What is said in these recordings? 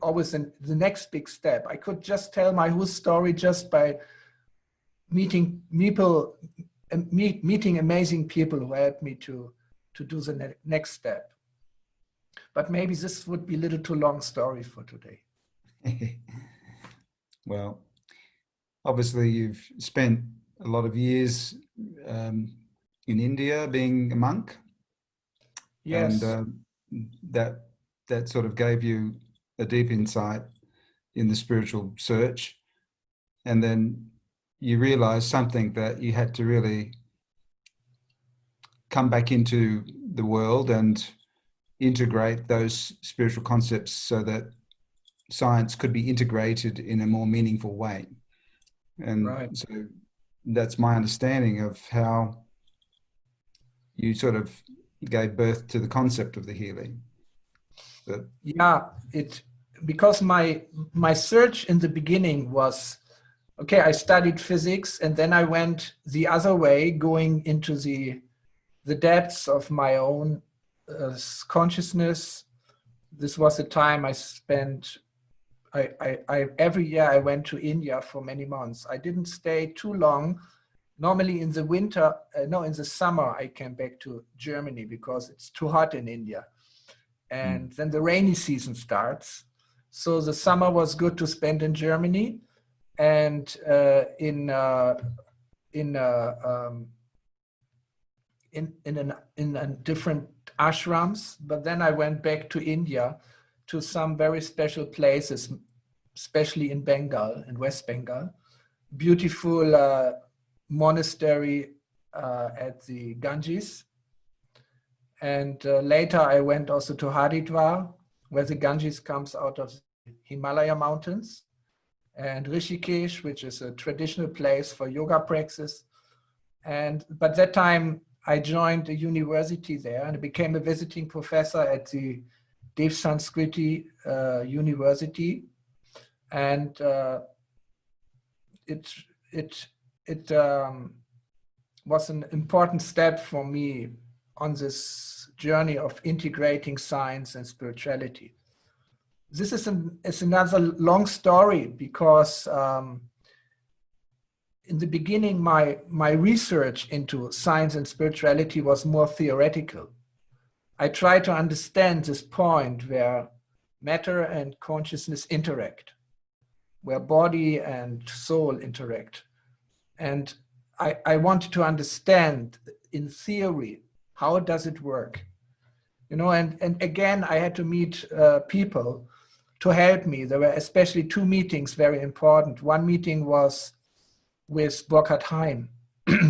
always the next big step. I could just tell my whole story just by meeting people, meeting amazing people who helped me to do the next step. But maybe this would be a little too long story for today. Well, obviously you've spent a lot of years in India being a monk. Yes. And that sort of gave you a deep insight in the spiritual search. And then you realized something, that you had to really come back into the world and integrate those spiritual concepts so that science could be integrated in a more meaningful way. And right. So that's my understanding of how you sort of gave birth to the concept of the Healy. But yeah, because my search in the beginning was, okay, I studied physics and then I went the other way, going into the depths of my own consciousness. This was the time I spent, every year I went to India for many months. I didn't stay too long. Normally in the winter, no, in the summer, I came back to Germany because it's too hot in India. And then the rainy season starts. So the summer was good to spend in Germany and in different ashrams. But then I went back to India to some very special places, especially in Bengal, in West Bengal. Beautiful monastery at the Ganges. And later I went also to Haridwar, where the Ganges comes out of the Himalaya mountains, and Rishikesh, which is a traditional place for yoga practice. But that time I joined a university there and became a visiting professor at the Dev Sanskriti University. And it was an important step for me on this journey of integrating science and spirituality. This is another long story because in the beginning, my research into science and spirituality was more theoretical. I tried to understand this point where matter and consciousness interact, where body and soul interact. And I wanted to understand in theory, how does it work? You know, and again, I had to meet people to help me. There were especially two meetings very important. One meeting was with Burkhard Heim.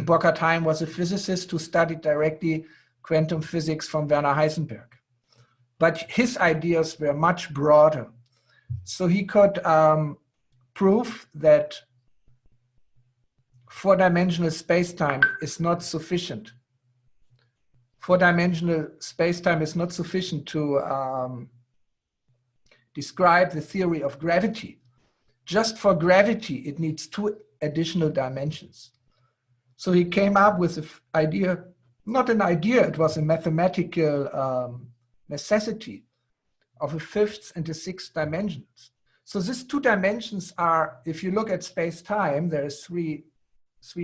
Burkhard Heim was a physicist who studied directly quantum physics from Werner Heisenberg. But his ideas were much broader. So he could prove that four-dimensional space-time is not sufficient. Four-dimensional space-time is not sufficient to describe the theory of gravity. Just for gravity, it needs two additional dimensions. So he came up with an idea, not an idea, it was a mathematical necessity of a fifth and a sixth dimensions. So these two dimensions are, if you look at space-time, there is three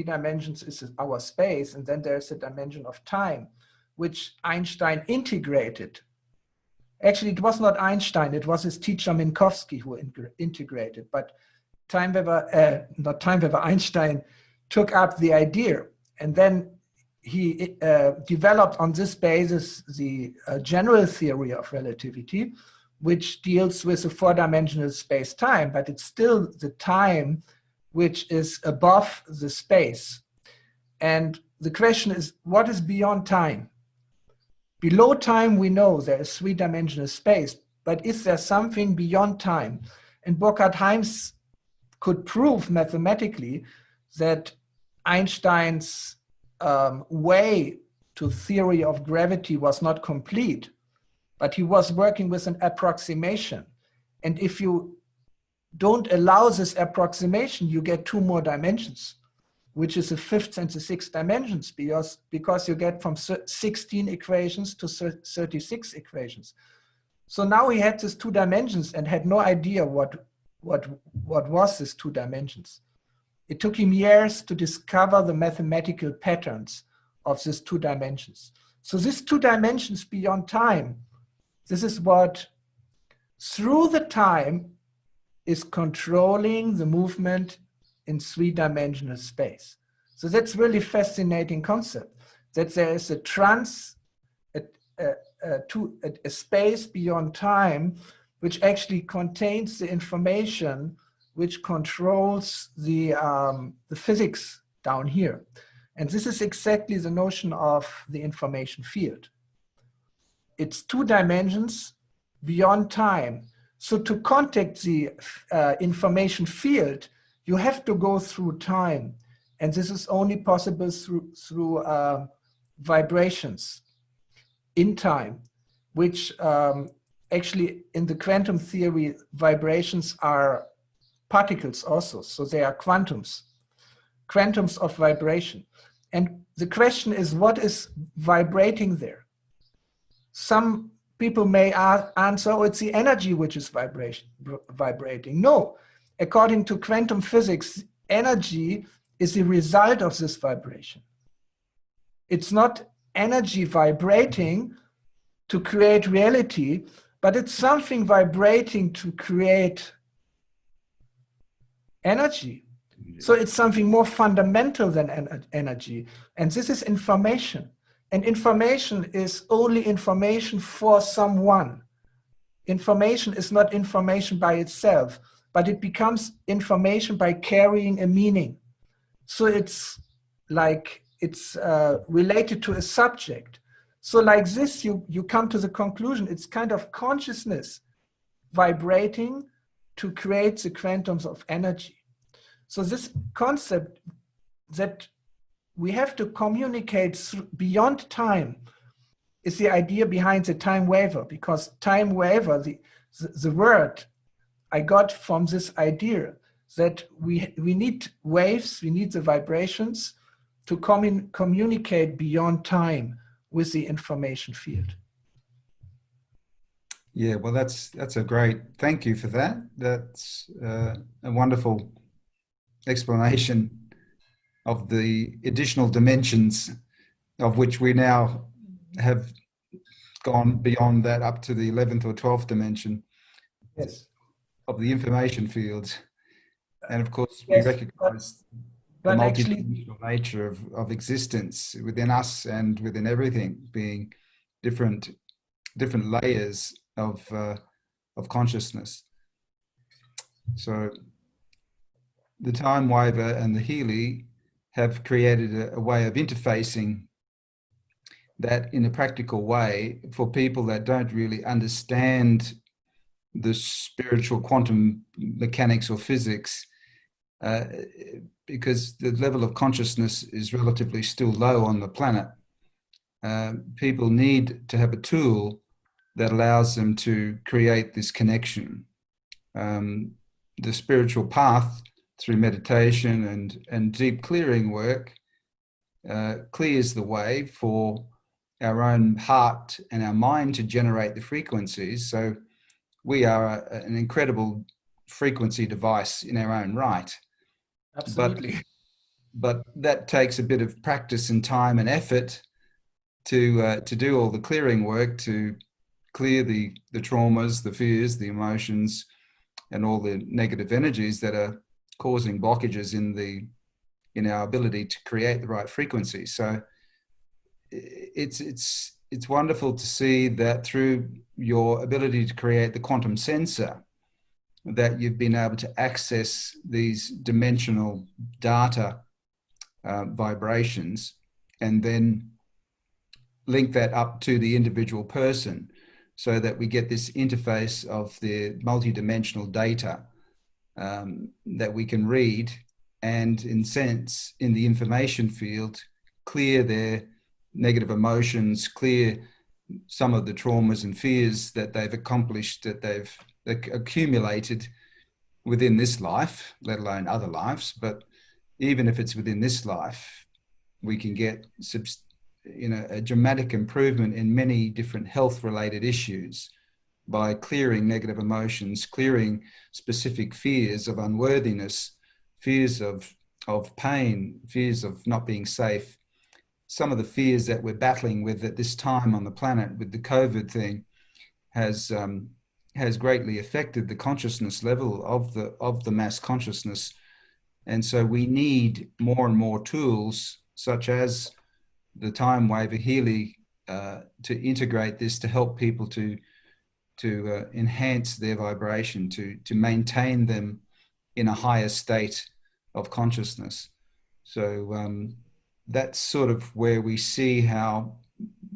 dimensions is our space, and then there's a dimension of time, which Einstein integrated. Actually, it was not Einstein, it was his teacher Minkowski who integrated, but Einstein took up the idea, and then he developed on this basis the general theory of relativity, which deals with a four-dimensional space-time, but it's still the time which is above the space. And the question is, what is beyond time? Below time, we know there is three-dimensional space, but is there something beyond time? And Burkhard Heim could prove mathematically that Einstein's way to theory of gravity was not complete, but he was working with an approximation. And if you don't allow this approximation, you get two more dimensions, which is the fifth and the sixth dimensions, because you get from 16 equations to 36 equations. So now he had these 2 dimensions and had no idea what was this 2 dimensions. It took him years to discover the mathematical patterns of these 2 dimensions. So these 2 dimensions beyond time, this is what through the time is controlling the movement in 3-dimensional space. So that's really fascinating concept, that there is a space beyond time which actually contains the information which controls the physics down here. And this is exactly the notion of the information field. It's 2 dimensions beyond time. So to contact the information field, you have to go through time. And this is only possible through vibrations in time, which actually in the quantum theory, vibrations are particles also. So they are quantums of vibration. And the question is, what is vibrating there? Some people may answer, oh, it's the energy which is vibrating. No, according to quantum physics, energy is the result of this vibration. It's not energy vibrating to create reality, but it's something vibrating to create energy. So it's something more fundamental than energy. And this is information. And information is only information for someone. Information is not information by itself, but it becomes information by carrying a meaning. So it's like, it's related to a subject. So like this, you come to the conclusion, it's kind of consciousness vibrating to create the quantums of energy. So this concept that we have to communicate beyond time is the idea behind the time waver, because time waver, the word I got from this idea that we need waves, we need the vibrations to communicate beyond time with the information field. Yeah, well, that's a great, thank you for that. That's a wonderful explanation of the additional dimensions of which we now have gone beyond that up to the 11th or 12th dimension. Yes. Of the information field. And of course, Yes, we recognize the multidimensional nature of existence within us and within everything being different layers of consciousness. So the time waver and the Healy have created a way of interfacing that in a practical way for people that don't really understand the spiritual quantum mechanics or physics, because the level of consciousness is relatively still low on the planet. People need to have a tool that allows them to create this connection. The spiritual path through meditation and deep clearing work clears the way for our own heart and our mind to generate the frequencies. So we are an incredible frequency device in our own right. Absolutely. But that takes a bit of practice and time and effort to do all the clearing work, to clear the traumas, the fears, the emotions, and all the negative energies that are causing blockages in our ability to create the right frequency. So it's wonderful to see that through your ability to create the quantum sensor, that you've been able to access these dimensional data vibrations and then link that up to the individual person so that we get this interface of the multidimensional data that we can read and, in sense, in the information field, clear their negative emotions, clear some of the traumas and fears that they've accomplished, that they've accumulated within this life, let alone other lives. But even if it's within this life, we can get a dramatic improvement in many different health-related issues by clearing negative emotions, clearing specific fears of unworthiness, fears of pain, fears of not being safe. Some of the fears that we're battling with at this time on the planet with the COVID thing has greatly affected the consciousness level of the mass consciousness. And so we need more and more tools, such as the time wave, A Healy, to integrate this, to help people to enhance their vibration, to maintain them in a higher state of consciousness. So that's sort of where we see how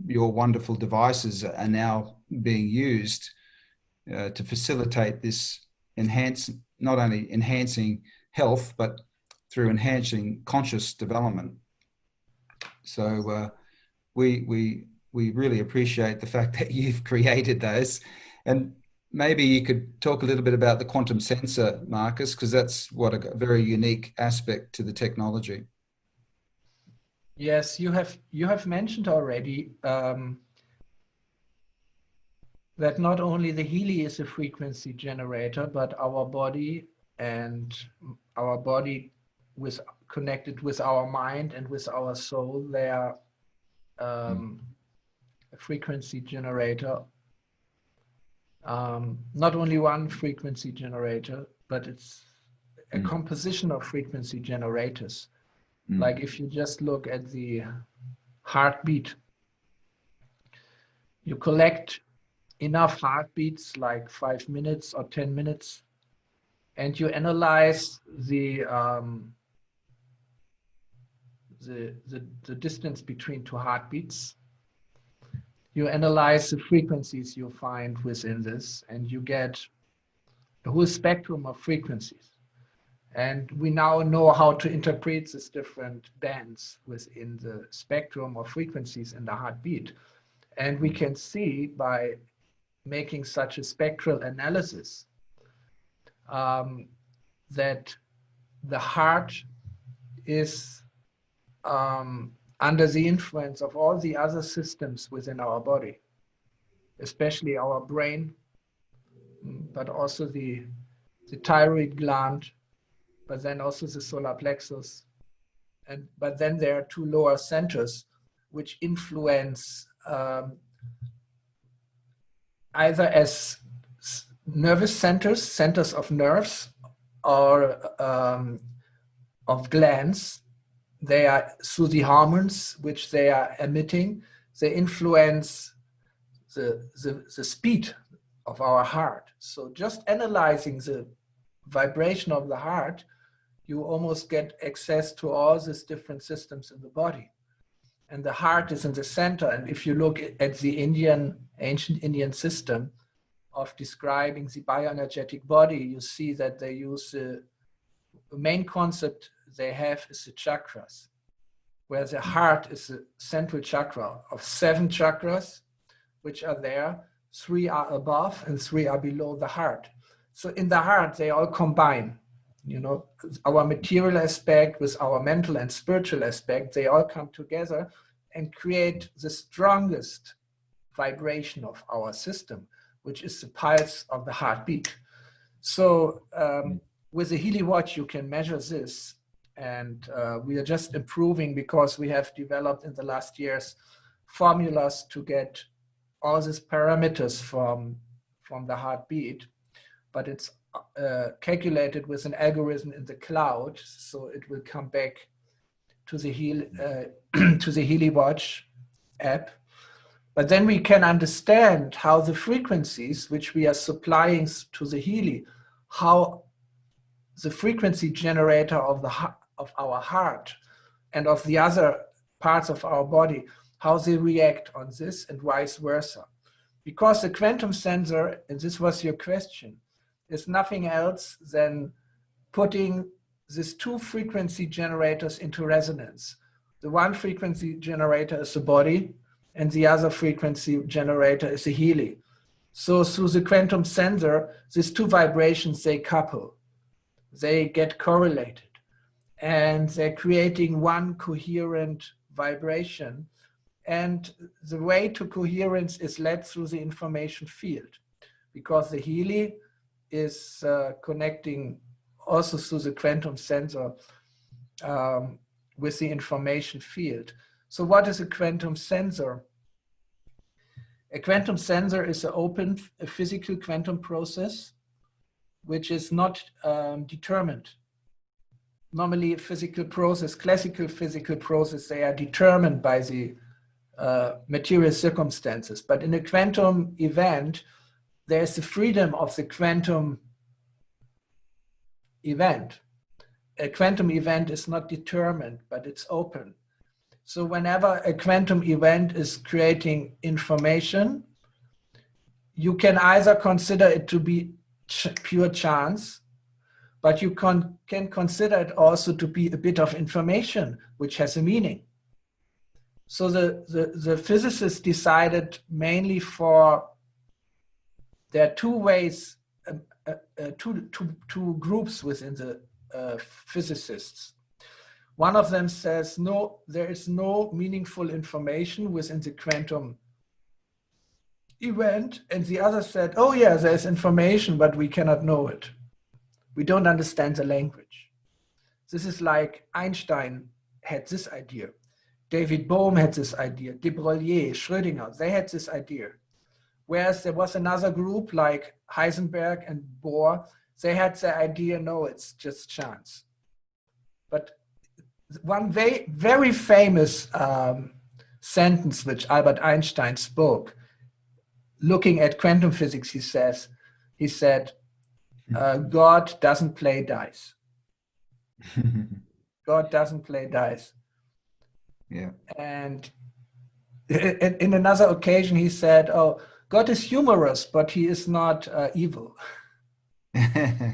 your wonderful devices are now being used to facilitate this not only enhancing health, but through enhancing conscious development. So we really appreciate the fact that you've created those. And maybe you could talk a little bit about the quantum sensor, Marcus, because that's what a very unique aspect to the technology. Yes, you have mentioned already that not only the Healy is a frequency generator, but our body connected with our mind and with our soul, they are a frequency generator. Not only one frequency generator, but it's a composition of frequency generators. Like if you just look at the heartbeat, you collect enough heartbeats, like 5 minutes or 10 minutes, and you analyze the distance between two heartbeats. You analyze the frequencies you find within this, and you get a whole spectrum of frequencies. And we now know how to interpret these different bands within the spectrum of frequencies in the heartbeat. And we can see by making such a spectral analysis that the heart is under the influence of all the other systems within our body, especially our brain, but also the thyroid gland, but then also the solar plexus. But then there are two lower centers which influence either as nervous centers of nerves, or of glands. They are through the hormones which they are emitting. They influence the speed of our heart. So just analyzing the vibration of the heart, you almost get access to all these different systems in the body. And the heart is in the center. And if you look at the ancient Indian system of describing the bioenergetic body, you see that they use the main concept they have is the chakras, where the heart is the central chakra of 7 chakras, which are there. 3 are above and 3 are below the heart. So in the heart, they all combine. You know, our material aspect with our mental and spiritual aspect, they all come together and create the strongest vibration of our system, which is the pulse of the heartbeat. So with the Healy watch, you can measure this. And we are just improving, because we have developed in the last years formulas to get all these parameters from the heartbeat, but it's calculated with an algorithm in the cloud, so it will come back to the Healy watch app. But then we can understand how the frequencies which we are supplying to the Healy, how the frequency generator of our heart and of the other parts of our body, how they react on this and vice versa. Because the quantum sensor, and this was your question, is nothing else than putting these 2 frequency generators into resonance. The one frequency generator is the body, and the other frequency generator is the Healy. So through the quantum sensor, these 2 vibrations, they couple. They get correlated, and they're creating one coherent vibration. And the way to coherence is led through the information field. because the Healy is connecting also through the quantum sensor with the information field. So what is a quantum sensor? A quantum sensor is an open physical quantum process which is not determined. Normally a physical process, classical physical process, they are determined by the material circumstances. But in a quantum event, there's the freedom of the quantum event. A quantum event is not determined, but it's open. So whenever a quantum event is creating information, you can either consider it to be pure chance, but you can consider it also to be a bit of information which has a meaning. So the physicists decided mainly there are two ways, two groups within the physicists. One of them says, no, there is no meaningful information within the quantum event. And the other said, oh yeah, there's information, but we cannot know it. We don't understand the language. This is like Einstein had this idea. David Bohm had this idea. De Broglie, Schrödinger, they had this idea. Whereas there was another group like Heisenberg and Bohr, they had the idea, no, it's just chance. But one very famous sentence which Albert Einstein spoke, looking at quantum physics, he said, God doesn't play dice. God doesn't play dice. Yeah. And in another occasion, he said, oh, God is humorous, but he is not evil.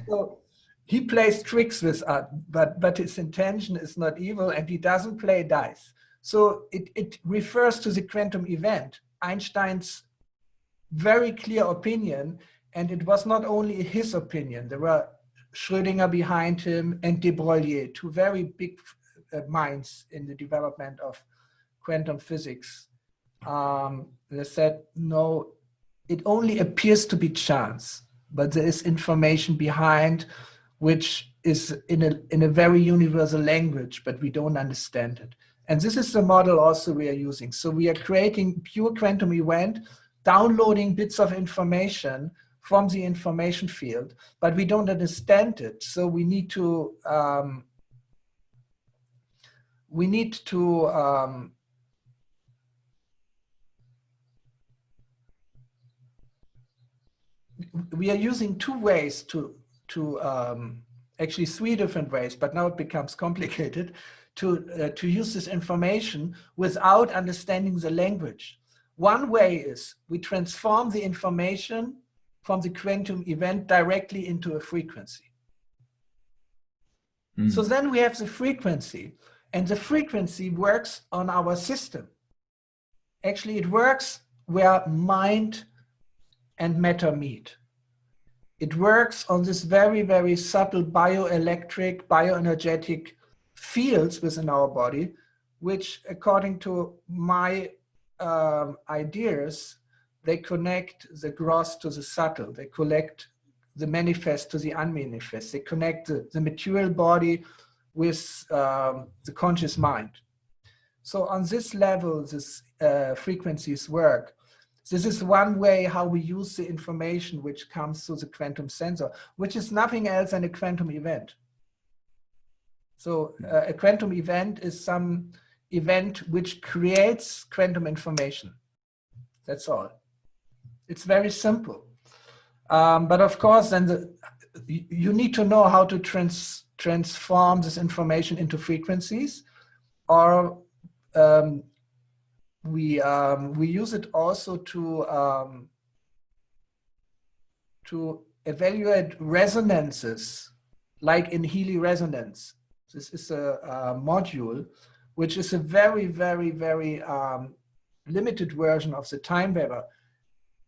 So he plays tricks with us, but his intention is not evil, and he doesn't play dice. So it refers to the quantum event, Einstein's very clear opinion, and it was not only his opinion. There were Schrödinger behind him and de Broglie, two very big minds in the development of quantum physics. They said, no, it only appears to be chance, but there is information behind which is in a very universal language, but we don't understand it. And this is the model also we are using. So we are creating pure quantum event, downloading bits of information from the information field, but we don't understand it. So we need to we are using two ways actually three different ways, but now it becomes complicated to use this information without understanding the language. One way is we transform the information from the quantum event directly into a frequency. So then we have the frequency, and the frequency works on our system. Actually, it works where mind and matter meet. It works on this very, very subtle bioelectric, bioenergetic fields within our body, which, according to my ideas, they connect the gross to the subtle. They connect the manifest to the unmanifest. They connect the material body with the conscious mind. So on this level, this frequencies work. This is one way how we use the information which comes through the quantum sensor, which is nothing else than a quantum event. So a quantum event is some event which creates quantum information. That's all. It's very simple. But of course, then you need to know how to transform this information into frequencies, or we use it also to evaluate resonances, like in Healy resonance. This is a module which is a very, very, very limited version of the time weaver,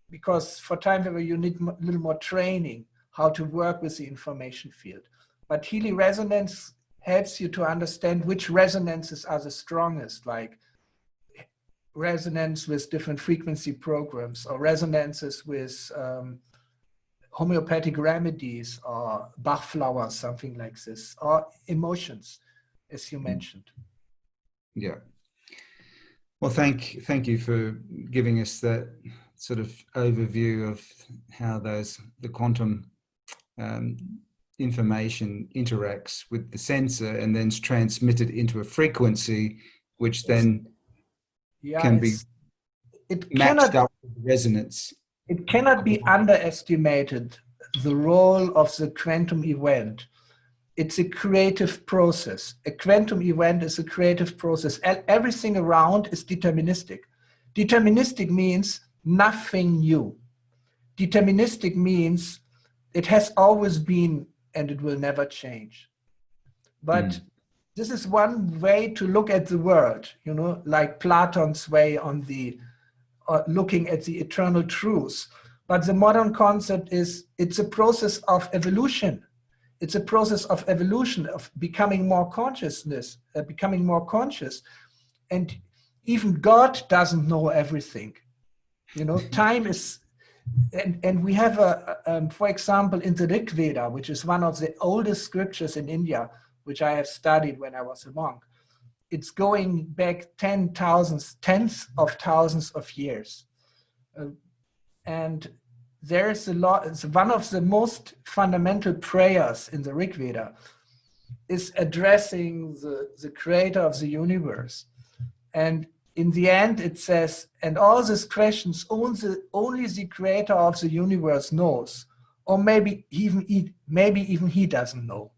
because for time weaver you need a little more training how to work with the information field. But Healy resonance helps you to understand which resonances are the strongest, like resonance with different frequency programs, or resonances with homeopathic remedies or Bach flowers, something like this, or emotions, as you mentioned. Yeah. Well, thank you for giving us that sort of overview of how the quantum information interacts with the sensor and then is transmitted into a frequency, which then can be matched up with resonance. It cannot be underestimated, the role of the quantum event. It's a creative process. A quantum event is a creative process. Everything around is deterministic. Deterministic means nothing new. Deterministic means it has always been and it will never change. But this is one way to look at the world, you know, like Platon's way on the looking at the eternal truths. But the modern concept is it's a process of evolution. It's a process of evolution, of becoming more consciousness, becoming more conscious. And even God doesn't know everything. You know, time is, and we have for example, in the Rig Veda, which is one of the oldest scriptures in India, which I have studied when I was a monk. It's going back tens of thousands of years. And there's a lot, it's one of the most fundamental prayers in the Rig Veda is addressing the creator of the universe. And in the end, it says, and all these questions only the creator of the universe knows, or maybe even he doesn't know.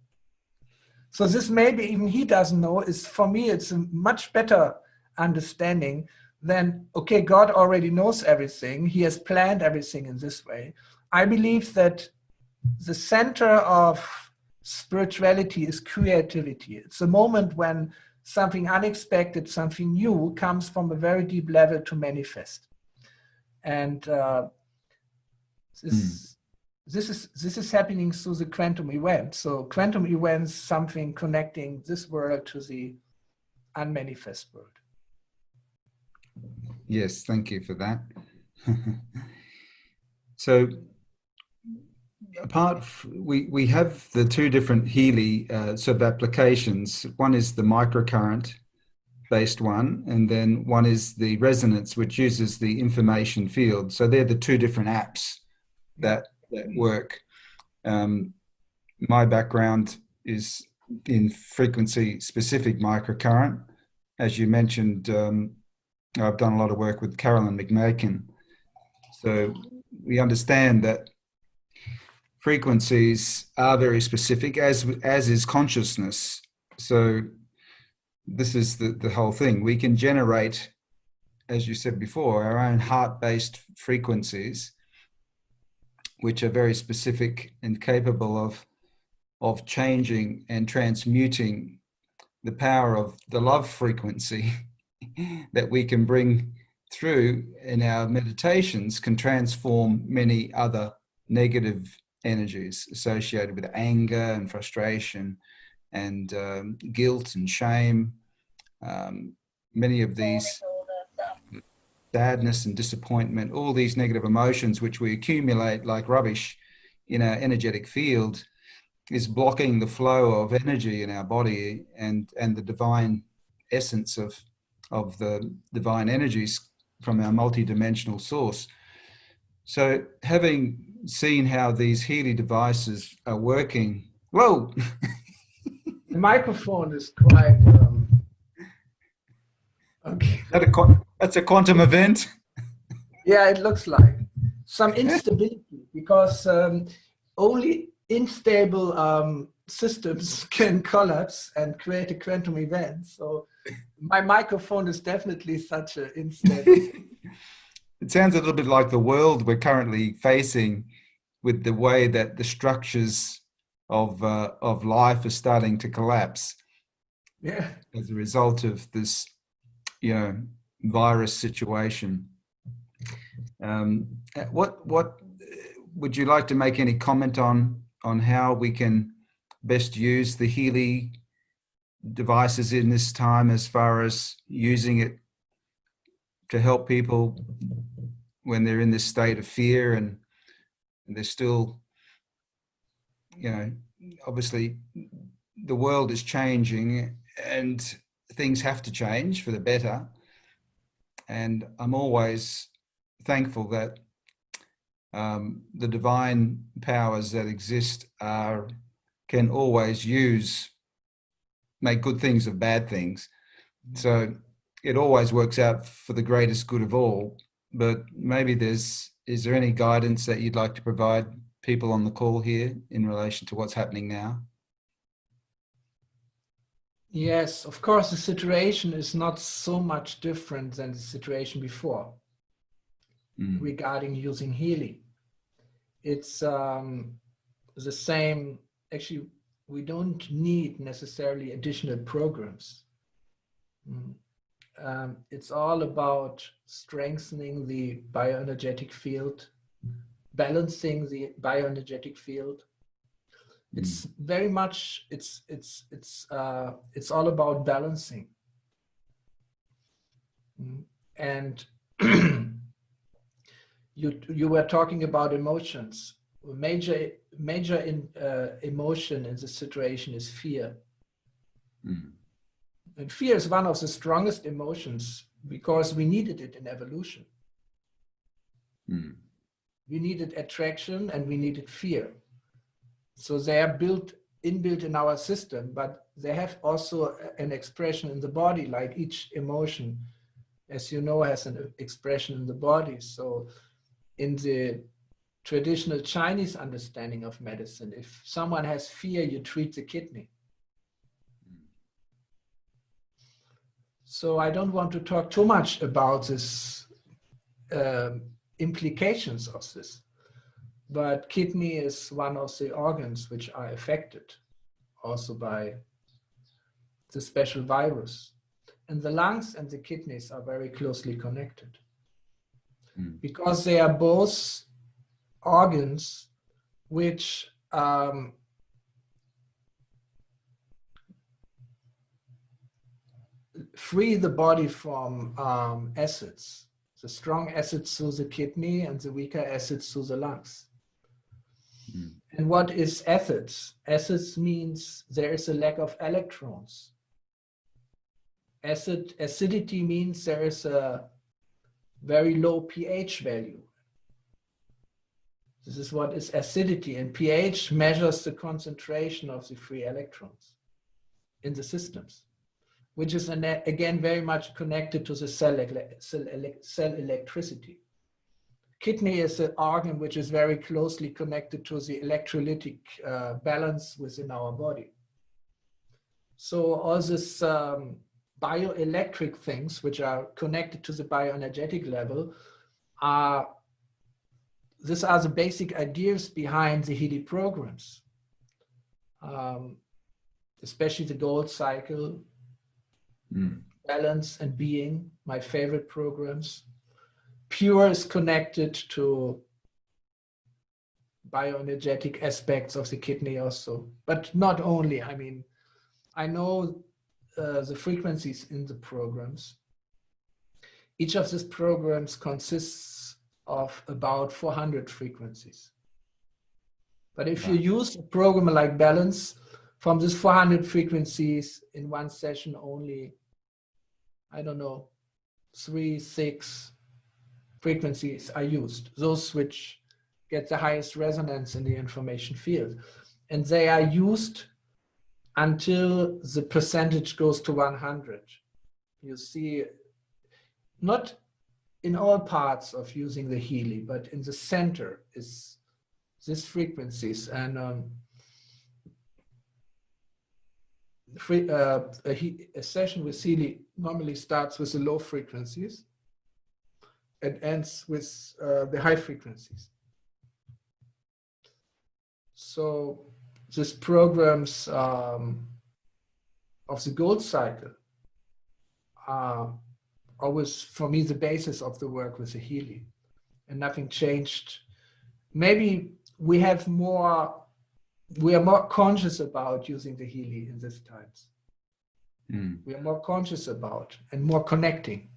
So this maybe even he doesn't know is, for me, it's a much better understanding than, okay, God already knows everything. He has planned everything in this way. I believe that the center of spirituality is creativity. It's a moment when something unexpected, something new comes from a very deep level to manifest. And this is happening through the quantum event. So quantum events, something connecting this world to the unmanifest world. Yes, thank you for that. So we have the two different Healy sort of applications. One is the microcurrent based one, and then one is the resonance, which uses the information field. So they're the two different apps that work. My background is in frequency specific microcurrent. As you mentioned, I've done a lot of work with Carolyn McMakin. So we understand that frequencies are very specific, as is consciousness. So this is the whole thing. We can generate, as you said before, our own heart-based frequencies, which are very specific and capable of changing and transmuting. The power of the love frequency that we can bring through in our meditations can transform many other negative energies associated with anger and frustration and guilt and shame. Many of these, sadness and disappointment, all these negative emotions which we accumulate like rubbish in our energetic field, is blocking the flow of energy in our body and the divine essence of the divine energies from our multidimensional source. So having seen how these Healy devices are working, whoa! The microphone is quite, okay. That's a quantum event? Yeah, it looks like. Some instability, because only unstable systems can collapse and create a quantum event. So my microphone is definitely such an unstable. It sounds a little bit like the world we're currently facing, with the way that the structures of life are starting to collapse. Yeah. As a result of this, virus situation. What would you like to make any comment on how we can best use the Healy devices in this time, as far as using it to help people when they're in this state of fear and they're still you know, obviously the world is changing and things have to change for the better. And I'm always thankful that the divine powers that exist can always make good things of bad things. So it always works out for the greatest good of all. But maybe is there any guidance that you'd like to provide people on the call here in relation to what's happening now? Yes, of course, the situation is not so much different than the situation before regarding using Healy. It's the same. Actually, we don't need necessarily additional programs. It's all about strengthening the bioenergetic field, balancing the bioenergetic field. It's very much, it's all about balancing. And you were talking about emotions. Major emotion in this situation is fear. And fear is one of the strongest emotions because we needed it in evolution. We needed attraction and we needed fear. So they are inbuilt in our system, but they have also an expression in the body, like each emotion, as you know, has an expression in the body. So in the traditional Chinese understanding of medicine, if someone has fear, you treat the kidney. So I don't want to talk too much about this implications of this. But kidney is one of the organs which are affected also by the special virus. And the lungs and the kidneys are very closely connected because they are both organs which free the body from acids, the strong acids through the kidney and the weaker acids through the lungs. And what is acids? Acids means there is a lack of electrons. Acidity means there is a very low pH value. This is what is acidity, and pH measures the concentration of the free electrons in the systems, which is again very much connected to the cell electricity. Kidney is an organ which is very closely connected to the electrolytic balance within our body. So all these bioelectric things which are connected to the bioenergetic level these are the basic ideas behind the Healy programs, especially the gold cycle, balance and being, my favorite programs. Pure is connected to bioenergetic aspects of the kidney also, but not only. I mean, I know the frequencies in the programs. Each of these programs consists of about 400 frequencies. But if you use a program like Balance, from these 400 frequencies in one session only, I don't know, 3, 6 frequencies are used, those which get the highest resonance in the information field. And they are used until the percentage goes to 100. You see, not in all parts of using the Healy, but in the center is these frequencies. And a session with Healy normally starts with the low frequencies and ends with the high frequencies. So these programs of the gold cycle are always, for me, the basis of the work with the Healy, and nothing changed. Maybe we are more conscious about using the Healy in these times. We are more conscious about and more connecting.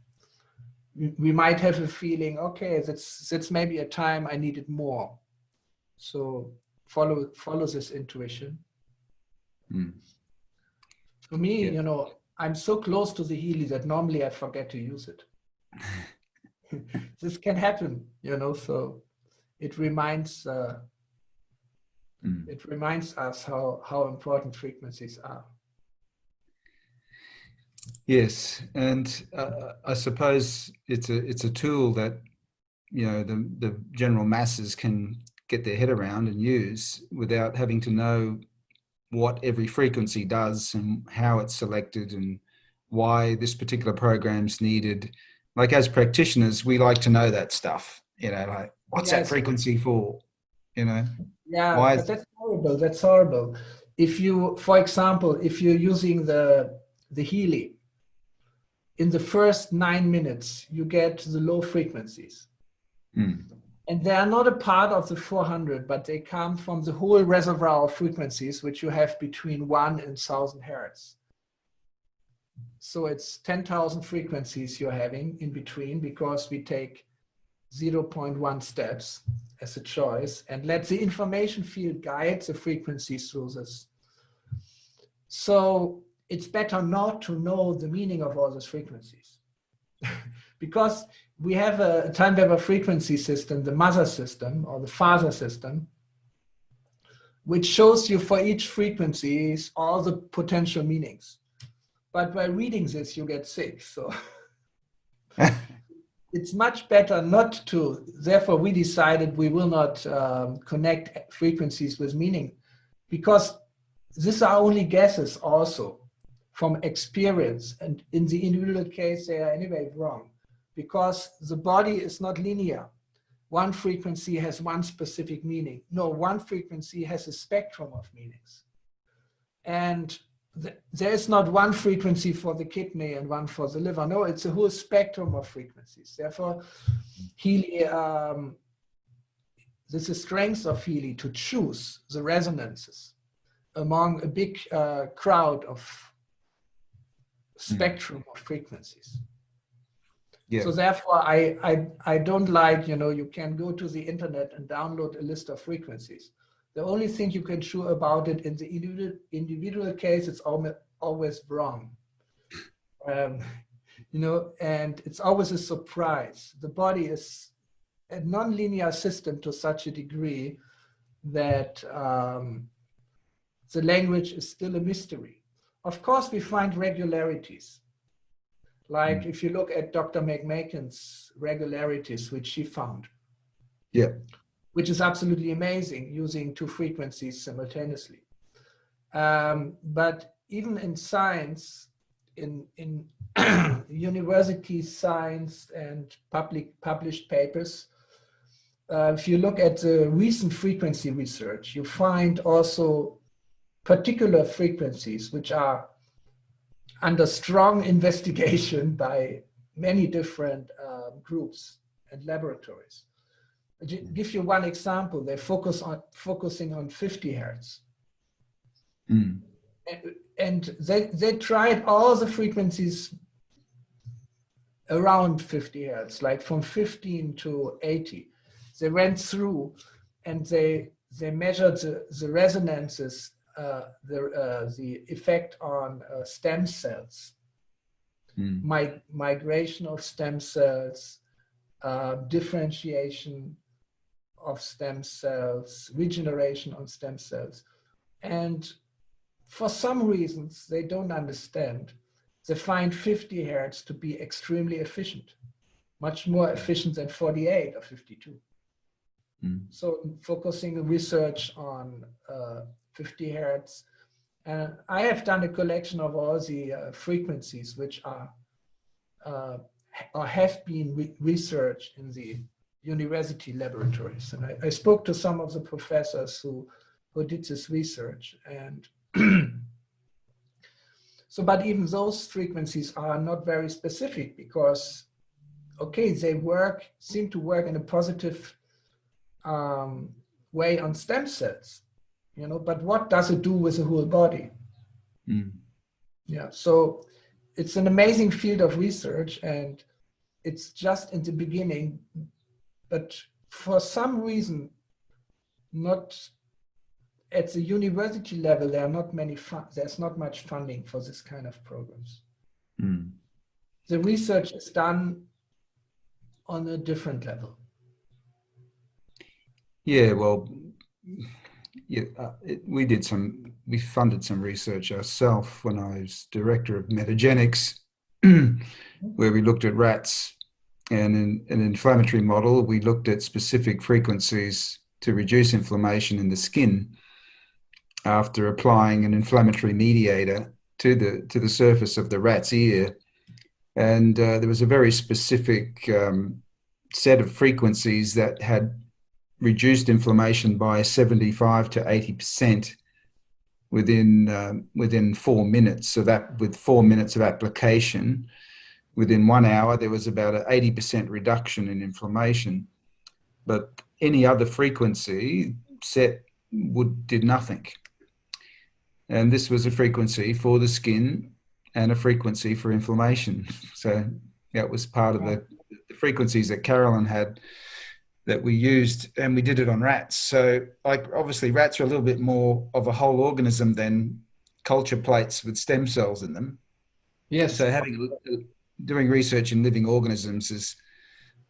We might have a feeling, okay, that's maybe a time I needed more. So follow this intuition. Mm. For me, Yeah. you know, I'm so close to the Healy that normally I forget to use it. This can happen, you know, so it reminds us how important frequencies are. Yes, and I suppose it's a tool that, you know, the general masses can get their head around and use without having to know what every frequency does and how it's selected and why this particular program's needed. Like, as practitioners, we like to know that stuff, you know, like, what's that Yes. frequency for, you know? Yeah, Why but that's horrible. That's horrible. If you, for example, if you're using the Healy, in the first 9 minutes, you get the low frequencies. And they are not a part of the 400, but they come from the whole reservoir of frequencies, which you have between 1 and 1,000 hertz. So it's 10,000 frequencies you're having in between, because we take 0.1 steps as a choice and let the information field guide the frequencies through this. So it's better not to know the meaning of all those frequencies. Because we have a time-Weber frequency system, the mother system or the father system, which shows you for each frequency all the potential meanings. But by reading this, you get sick. So it's much better not to. Therefore, we decided we will not connect frequencies with meaning, because these are only guesses also from experience. And in the individual case, they are anyway wrong, because the body is not linear. One frequency has one specific meaning. No, one frequency has a spectrum of meanings. And there is not one frequency for the kidney and one for the liver. No, it's a whole spectrum of frequencies. Therefore, Healy, this is the strength of Healy, to choose the resonances among a big crowd of spectrum of frequencies. Yeah. So therefore, I don't like, you know, you can go to the internet and download a list of frequencies. The only thing you can show about it in the individual case, it's always wrong. You know, and it's always a surprise. The body is a nonlinear system to such a degree that the language is still a mystery. Of course, we find regularities. Like if you look at Dr. McMakin's regularities, which she found. Yeah. Which is absolutely amazing, using two frequencies simultaneously. But even in science, in university science and published papers, if you look at the recent frequency research, you find also particular frequencies which are under strong investigation by many different groups and laboratories. I'll give you one example. They focusing on 50 hertz. And they tried all the frequencies around 50 hertz, like from 15 to 80. They went through and they measured the resonances, the effect on stem cells, migration of stem cells, differentiation of stem cells, regeneration on stem cells. And for some reasons they don't understand, they find 50 hertz to be extremely efficient, much more efficient than 48 or 52. So focusing research on 50 hertz. And I have done a collection of all the frequencies which are or have been researched in the university laboratories. And I spoke to some of the professors who did this research. And so, but even those frequencies are not very specific, because, okay, they seem to work in a positive way on stem cells, you know, but what does it do with the whole body? Yeah, so it's an amazing field of research, and it's just in the beginning, but for some reason, not at the university level, there are not many there's not much funding for this kind of programs. Mm. The research is done on a different level. Yeah, well, yeah, we funded some research ourselves when I was director of metagenics, where we looked at rats, and in an inflammatory model, we looked at specific frequencies to reduce inflammation in the skin after applying an inflammatory mediator to the surface of the rat's ear. And there was a very specific set of frequencies that had reduced inflammation by 75 to 80% within 4 minutes. So that with 4 minutes of application, within 1 hour, there was about an 80% reduction in inflammation. But any other frequency set did nothing. And this was a frequency for the skin and a frequency for inflammation. So that was part of the frequencies that Carolyn had that we used, and we did it on rats. So like obviously rats are a little bit more of a whole organism than culture plates with stem cells in them. Yes. So doing research in living organisms is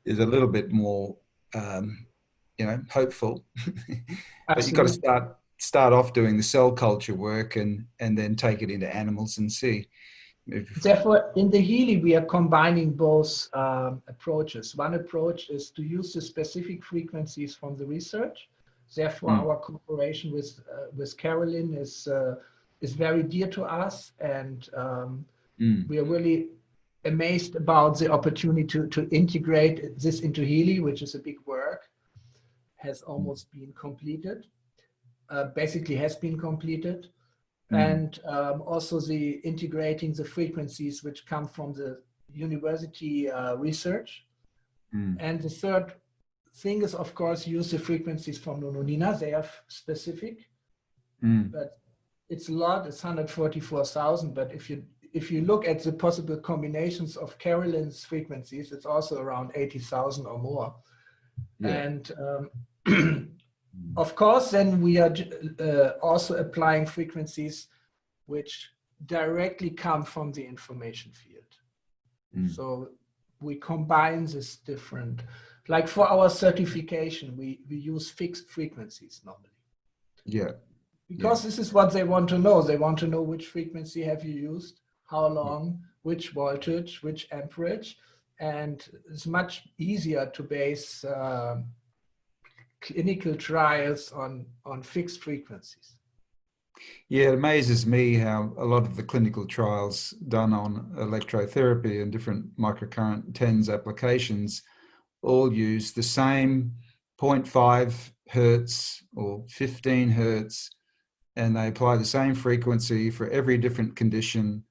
a little bit more hopeful. But you've got to start off doing the cell culture work and then take it into animals and see. Therefore, in the Healy, we are combining both approaches. One approach is to use the specific frequencies from the research. Therefore, our cooperation with Carolyn is very dear to us, and we are really amazed about the opportunity to integrate this into Healy, which is a big work, has almost been completed, basically has been completed. And also the integrating the frequencies which come from the university research. And the third thing is, of course, use the frequencies from Nononina. They are specific, but it's a lot. It's 144,000. But if you look at the possible combinations of Carolyn's frequencies, it's also around 80,000 or more. Yeah. And of course, then we are also applying frequencies which directly come from the information field. So we combine this different, like for our certification, we use fixed frequencies normally. Yeah. Because this is what they want to know. They want to know which frequency have you used, how long, which voltage, which amperage. And it's much easier to base clinical trials on fixed frequencies. Yeah, it amazes me how a lot of the clinical trials done on electrotherapy and different microcurrent TENS applications all use the same 0.5 hertz or 15 hertz, and they apply the same frequency for every different condition.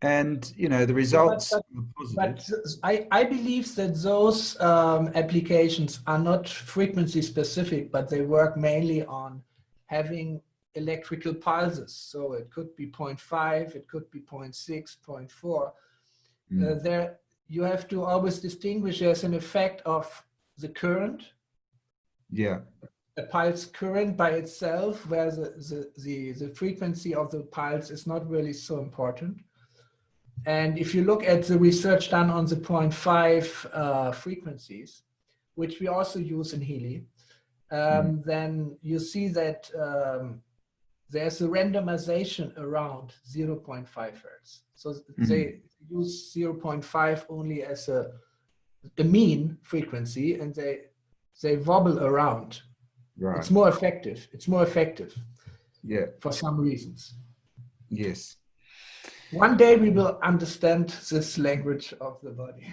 And, you know, the results are positive. But I believe that those applications are not frequency specific, but they work mainly on having electrical pulses. So it could be 0.5, it could be 0.6, 0.4. There you have to always distinguish there's an effect of the current. Yeah. A pulse current by itself, where the frequency of the pulse is not really so important. And if you look at the research done on the 0.5 frequencies, which we also use in Healy, then you see that there's a randomization around 0.5 hertz. So they use 0.5 only as a mean frequency, and they wobble around. Right. It's more effective. It's more effective. Yeah. For some reasons. Yes. One day we will understand this language of the body.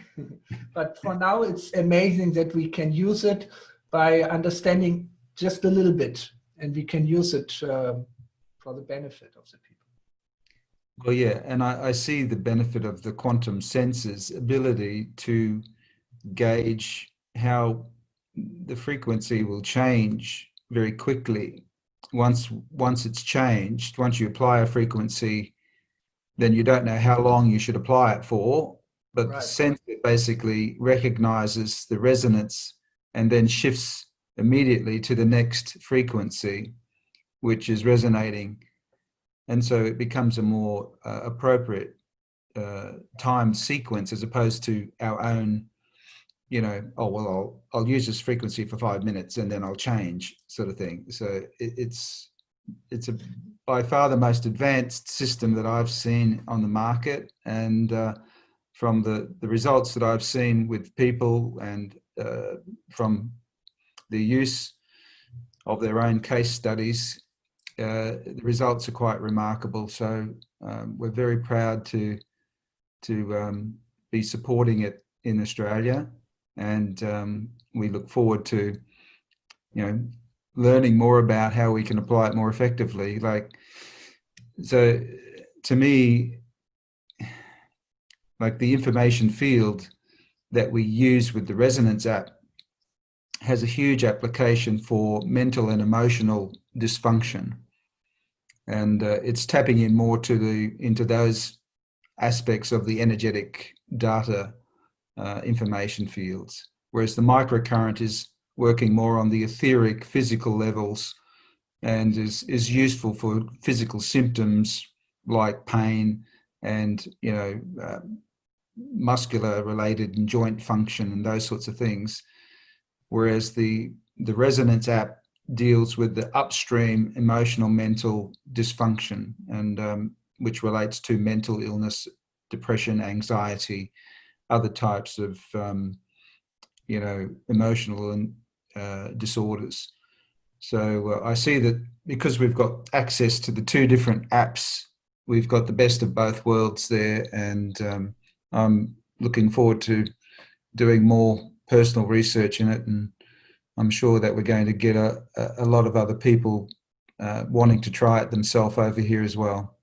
But for now, it's amazing that we can use it by understanding just a little bit, and we can use it for the benefit of the people. Well, yeah, and I see the benefit of the quantum sensor's ability to gauge how the frequency will change very quickly. Once it's changed, once you apply a frequency, then you don't know how long you should apply it for, but the sensor basically recognizes the resonance and then shifts immediately to the next frequency. which is resonating. And so it becomes a more appropriate time sequence as opposed to our own, you know, oh, well, I'll use this frequency for 5 minutes and then I'll change sort of thing. So it's by far the most advanced system that I've seen on the market. And from the results that I've seen with people and from the use of their own case studies, the results are quite remarkable. So we're very proud to be supporting it in Australia, and we look forward to, you know, learning more about how we can apply it more effectively. Like, so to me, like the information field that we use with the Resonance app has a huge application for mental and emotional dysfunction. And it's tapping in more to into those aspects of the energetic data information fields, whereas the microcurrent is working more on the etheric physical levels and is useful for physical symptoms like pain and, you know, muscular related and joint function and those sorts of things. Whereas the Resonance app deals with the upstream emotional mental dysfunction, and which relates to mental illness, depression, anxiety, other types of you know, emotional and disorders. So I see that because we've got access to the two different apps, we've got the best of both worlds there, and I'm looking forward to doing more personal research in it, and I'm sure that we're going to get a lot of other people wanting to try it themselves over here as well.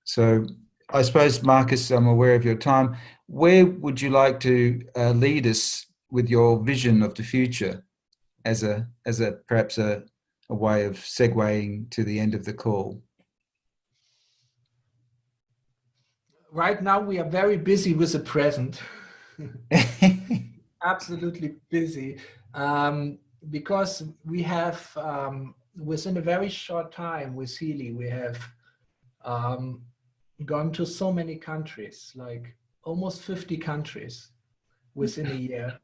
So I suppose, Marcus, I'm aware of your time. Where would you like to lead us with your vision of the future as a perhaps a way of segueing to the end of the call? Right now, we are very busy with the present. Absolutely busy, because we have, within a very short time with Healy, we have gone to so many countries, like almost 50 countries within a year,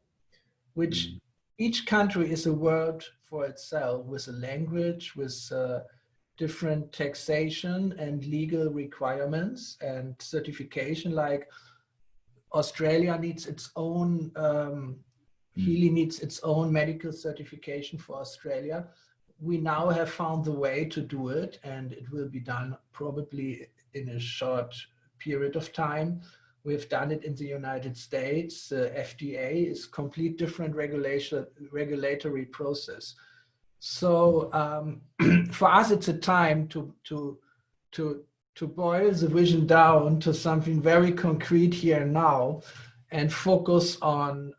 which each country is a world for itself, with a language, with different taxation and legal requirements and certification. Like Australia needs its own, Healy needs its own medical certification for Australia. We now have found the way to do it, and it will be done probably in a short period of time. We've done it in the United States. FDA is complete different regulatory process. So for us, it's a time to boil the vision down to something very concrete here and now, and focus on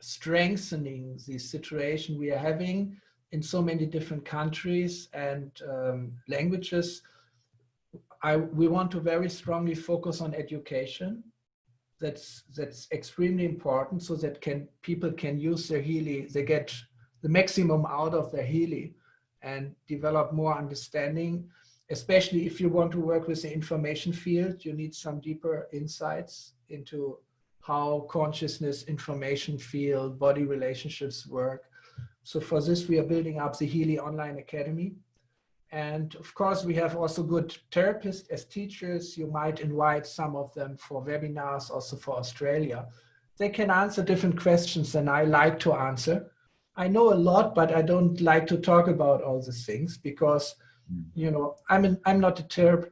strengthening the situation we are having in so many different countries and languages. We want to very strongly focus on education. That's extremely important, so that people can use their Healy, they get the maximum out of their Healy and develop more understanding. Especially if you want to work with the information field, you need some deeper insights into how consciousness, information field, body relationships work. So for this, we are building up the Healy Online Academy. And of course, we have also good therapists as teachers. You might invite some of them for webinars, also for Australia. They can answer different questions than I like to answer. I know a lot, but I don't like to talk about all these things because, you know, I'm not a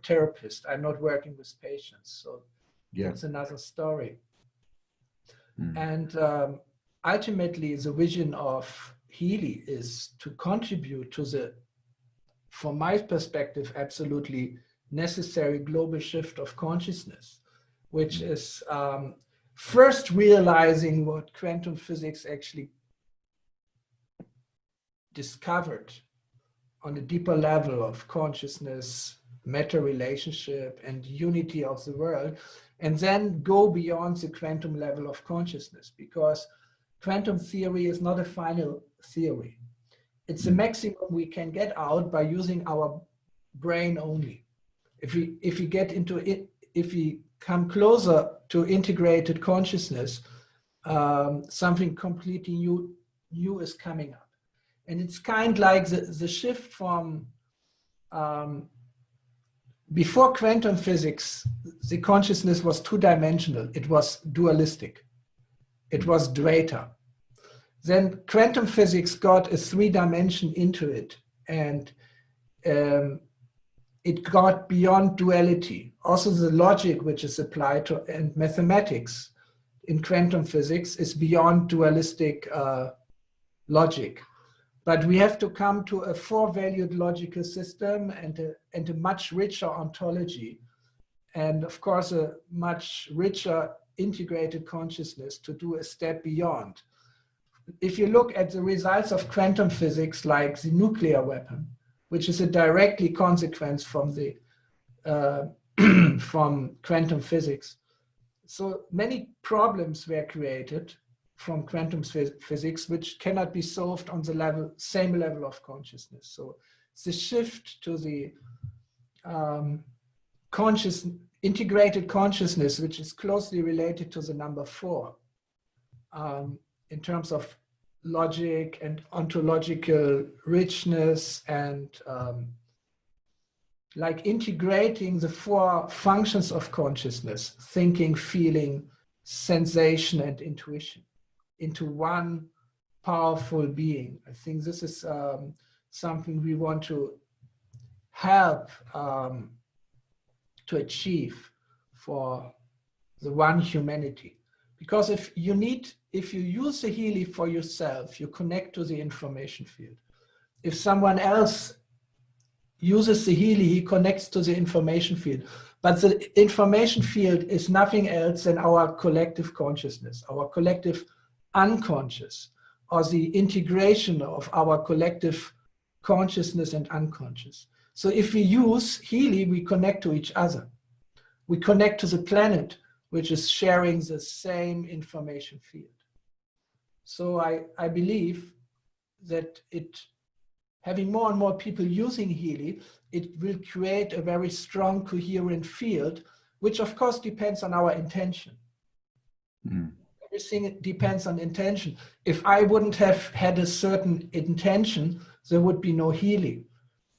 therapist. I'm not working with patients. So that's another story. And ultimately, the vision of Healy is to contribute to the, from my perspective, absolutely necessary global shift of consciousness, which is first realizing what quantum physics actually discovered on a deeper level of consciousness, matter relationship, and unity of the world, and then go beyond the quantum level of consciousness, because quantum theory is not a final theory. it's the maximum we can get out by using our brain only. If we get into it, if we come closer to integrated consciousness, something completely new is coming up. And it's kind of like the shift from before quantum physics, the consciousness was two-dimensional. It was dualistic. It was data. Then quantum physics got a three-dimension into it, and it got beyond duality. Also, the logic which is applied to and mathematics in quantum physics is beyond dualistic logic. But we have to come to a four-valued logical system and a much richer ontology. And of course, a much richer integrated consciousness to do a step beyond. If you look at the results of quantum physics, like the nuclear weapon, which is a directly consequence from the from quantum physics. So many problems were created from quantum physics, which cannot be solved on the same level of consciousness. So the shift to the integrated consciousness, which is closely related to the number 4, in terms of logic and ontological richness, and like integrating the 4 functions of consciousness, thinking, feeling, sensation, and intuition, into one powerful being. I think this is something we want to help to achieve for the one humanity. Because if you use the Healy for yourself, you connect to the information field. If someone else uses the Healy, he connects to the information field. But the information field is nothing else than our collective consciousness, our collective unconscious, or the integration of our collective consciousness and unconscious. So if we use Healy, we connect to each other. We connect to the planet, which is sharing the same information field. So I believe that having more and more people using Healy, it will create a very strong, coherent field, which of course depends on our intention. Everything depends on intention. If I wouldn't have had a certain intention, there would be no Healy.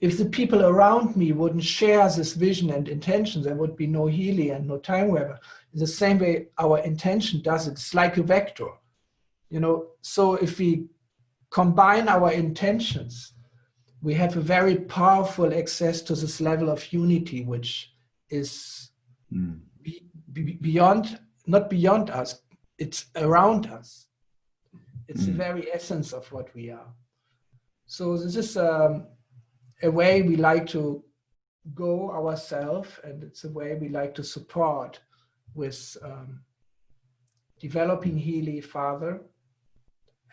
If the people around me wouldn't share this vision and intention, there would be no Healy and no time weather. In the same way our intention does it. It's like a vector, you know. So if we combine our intentions, we have a very powerful access to this level of unity, which is beyond, not beyond us, it's around us. It's the very essence of what we are. So this is a way we like to go ourselves, and it's a way we like to support with developing Healy further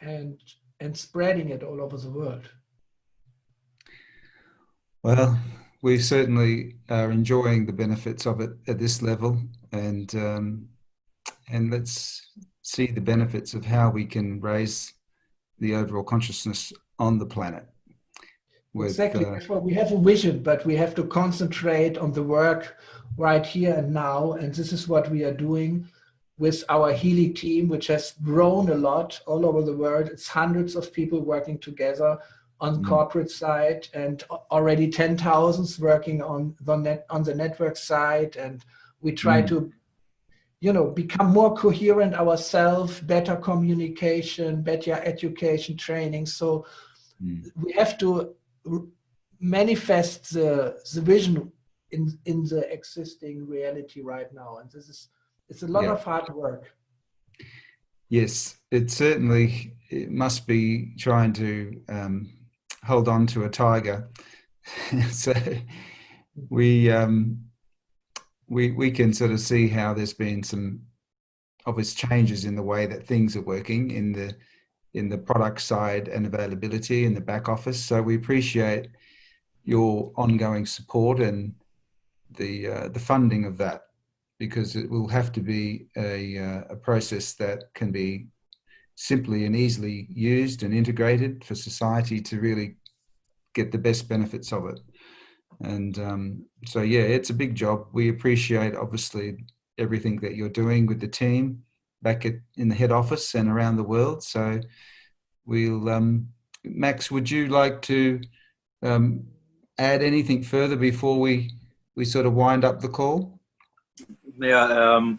and spreading it all over the world. Well, we certainly are enjoying the benefits of it at this level, and let's see the benefits of how we can raise the overall consciousness on the planet. Exactly. Well, we have a vision, but we have to concentrate on the work right here and now. And this is what we are doing with our Healy team, which has grown a lot all over the world. It's hundreds of people working together on the corporate side, and already 10,000 working on the network side. And we try to, you know, become more coherent ourselves, better communication, better education training. So we have to manifest the vision in the existing reality right now, and it's a lot of hard work. Yes, it must be trying to hold on to a tiger. So we can sort of see how there's been some obvious changes in the way that things are working in the product side and availability in the back office. So we appreciate your ongoing support and the funding of that, because it will have to be a process that can be simply and easily used and integrated for society to really get the best benefits of it. And so, yeah, it's a big job. We appreciate, obviously, everything that you're doing with the team back in the head office and around the world. So we'll, Max, would you like to add anything further before we sort of wind up the call? Yeah,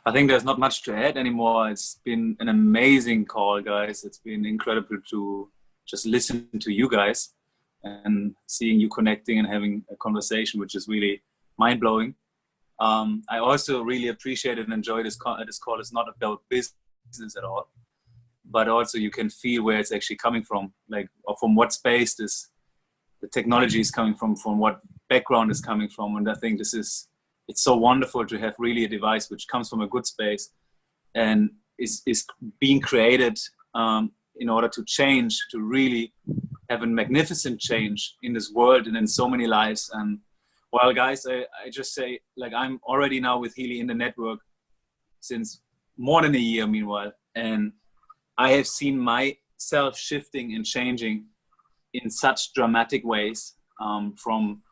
I think there's not much to add anymore. It's been an amazing call, guys. It's been incredible to just listen to you guys and seeing you connecting and having a conversation, which is really mind-blowing. I also really appreciate and enjoy this call. This call is not about business at all, but also you can feel where it's actually coming from, like, or from what space the technology is coming from what background is coming from. And I think it's so wonderful to have really a device which comes from a good space and is being created in order to change, to really have a magnificent change in this world and in so many lives. And well, guys, I just say, like, I'm already now with Healy in the network since more than a year, meanwhile. And I have seen myself shifting and changing in such dramatic ways, from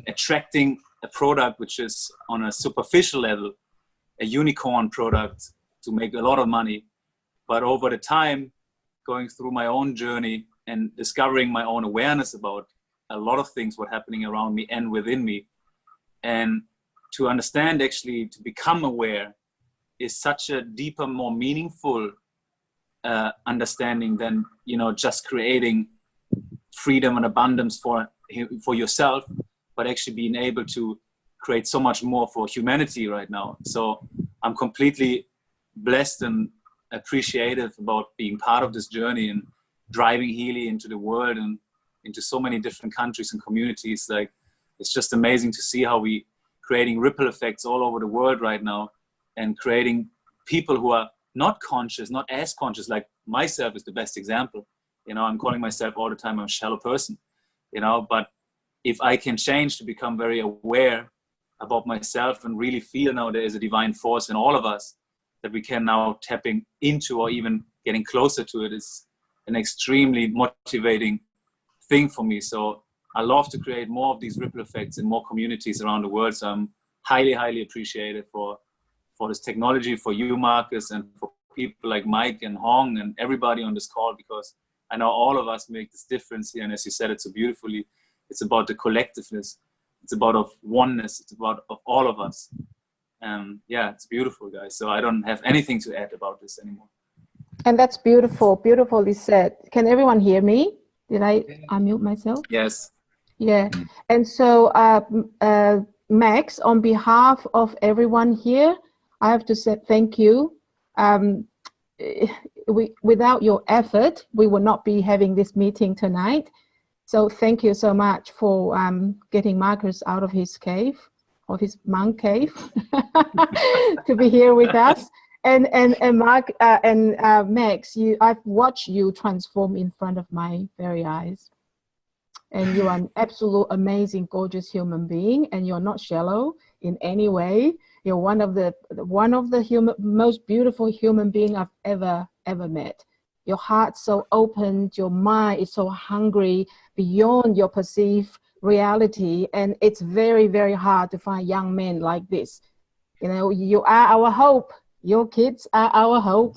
attracting a product which is on a superficial level, a unicorn product to make a lot of money. But over the time, going through my own journey and discovering my own awareness about a lot of things were happening around me and within me. And to understand, actually, to become aware is such a deeper, more meaningful understanding than, just creating freedom and abundance for yourself, but actually being able to create so much more for humanity right now. So I'm completely blessed and appreciative about being part of this journey and driving Healy into the world and into so many different countries and communities. Like, it's just amazing to see how we creating ripple effects all over the world right now, and creating people who are not conscious, not as conscious, like myself is the best example. I'm calling myself all the time, I'm a shallow person, but if I can change to become very aware about myself and really feel now there is a divine force in all of us that we can now tapping into, or even getting closer to it, is an extremely motivating thing for me. So I love to create more of these ripple effects in more communities around the world. So I'm highly, highly appreciative for this technology, for you, Marcus, and for people like Mike and Hong and everybody on this call, because I know all of us make this difference here. And as you said it so beautifully, it's about the collectiveness. It's about of oneness. It's about of all of us. Yeah, it's beautiful, guys. So I don't have anything to add about this anymore. And that's beautiful, beautifully said. Can everyone hear me? Did I unmute myself? Yes. Yeah. And so, Max, on behalf of everyone here, I have to say thank you. Without your effort, we would not be having this meeting tonight. So thank you so much for getting Marcus out of his cave, or his monk cave, to be here with us. And Mark and Max, I've watched you transform in front of my very eyes. And you are an absolute amazing, gorgeous human being, and you're not shallow in any way. You're one of the most beautiful human being I've ever met. Your heart's so open, your mind is so hungry beyond your perceived reality, and it's very, very hard to find young men like this. You are our hope. Your kids are our hope.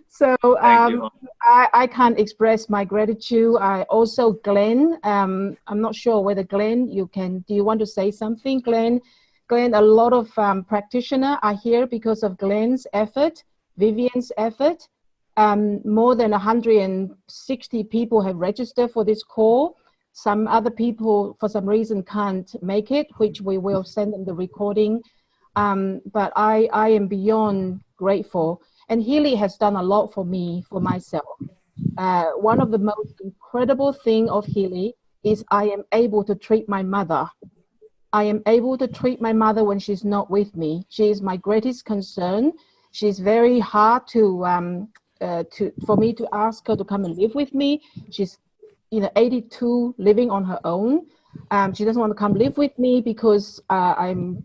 So I can't express my gratitude. Also, Glenn, I'm not sure whether Glenn, do you want to say something, Glenn? Glenn, a lot of practitioners are here because of Glenn's effort, Vivian's effort. More than 160 people have registered for this call. Some other people, for some reason, can't make it, which we will send them the recording. But I am beyond grateful. And Healy has done a lot for me, for myself. One of the most incredible things of Healy is I am able to treat my mother. I am able to treat my mother when she's not with me. She is my greatest concern. She's very hard for me to ask her to come and live with me. She's 82, living on her own. She doesn't want to come live with me because I'm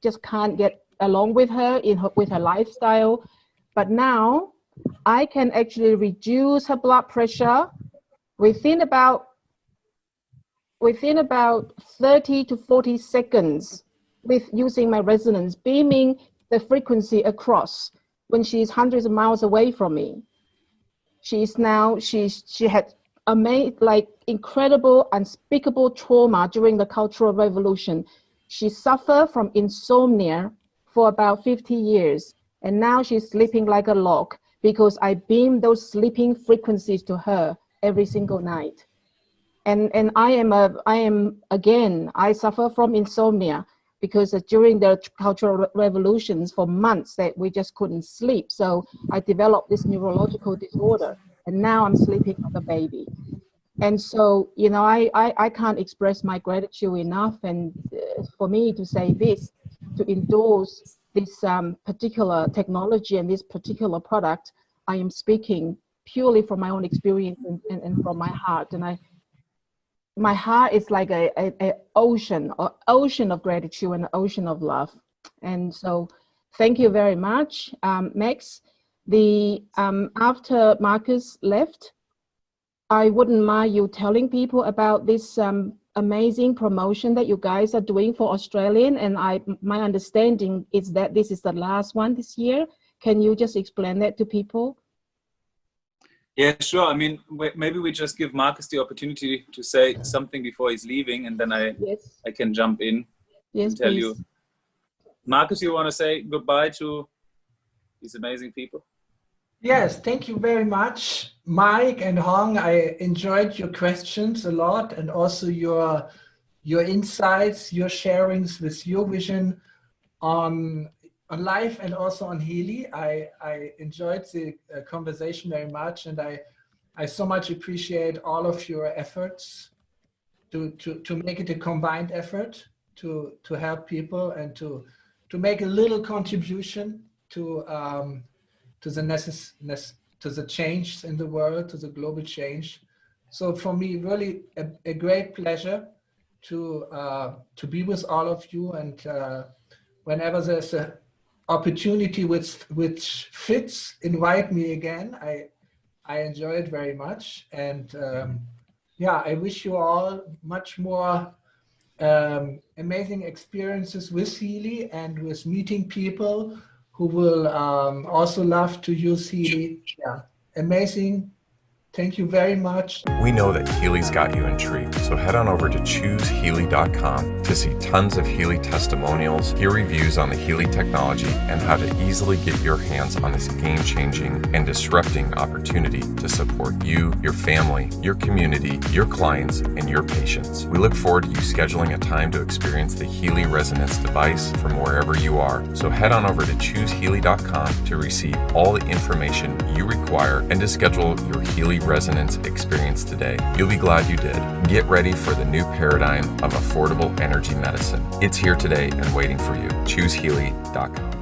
just can't get along with her with her lifestyle. But now I can actually reduce her blood pressure within about 30 to 40 seconds with using my resonance, beaming the frequency across when she's hundreds of miles away from me. She had incredible, unspeakable trauma during the Cultural Revolution. She suffered from insomnia for about 50 years, and now she's sleeping like a log because I beam those sleeping frequencies to her every single night. And I suffer from insomnia because during the Cultural Revolutions for months that we just couldn't sleep. So I developed this neurological disorder, and now I'm sleeping like a baby. And so, you know, I can't express my gratitude enough. And for me to say this, to endorse this particular technology and this particular product, I am speaking purely from my own experience and from my heart. And my heart is like an ocean of gratitude and an ocean of love. And so thank you very much, Max. After Marcus left, I wouldn't mind you telling people about this amazing promotion that you guys are doing for Australian. And my understanding is that this is the last one this year. Can you just explain that to people? Yeah, sure. I mean, maybe we just give Marcus the opportunity to say something before he's leaving, and then I can jump in and tell you. Marcus, you want to say goodbye to these amazing people? Yes, thank you very much, Mike and Hong. I enjoyed your questions a lot, and also your insights, your sharings with your vision on life and also on Healy. I enjoyed the conversation very much, and I so much appreciate all of your efforts to make it a combined effort to help people and to make a little contribution to the change in the world, to the global change. So for me, really a great pleasure to be with all of you, and whenever there's a opportunity which fits, invite me again. I enjoy it very much, and yeah, I wish you all much more amazing experiences with Healy and with meeting people who will also love to use Healy. Yeah, amazing. Thank you very much. We know that Healy's got you intrigued, so head on over to choosehealy.com to see tons of Healy testimonials, hear reviews on the Healy technology, and how to easily get your hands on this game-changing and disrupting opportunity to support you, your family, your community, your clients, and your patients. We look forward to you scheduling a time to experience the Healy Resonance device from wherever you are. So head on over to choosehealy.com to receive all the information you require and to schedule your Healy Resonance experience today. You'll be glad you did. Get ready for the new paradigm of affordable energy medicine. It's here today and waiting for you. ChooseHealy.com.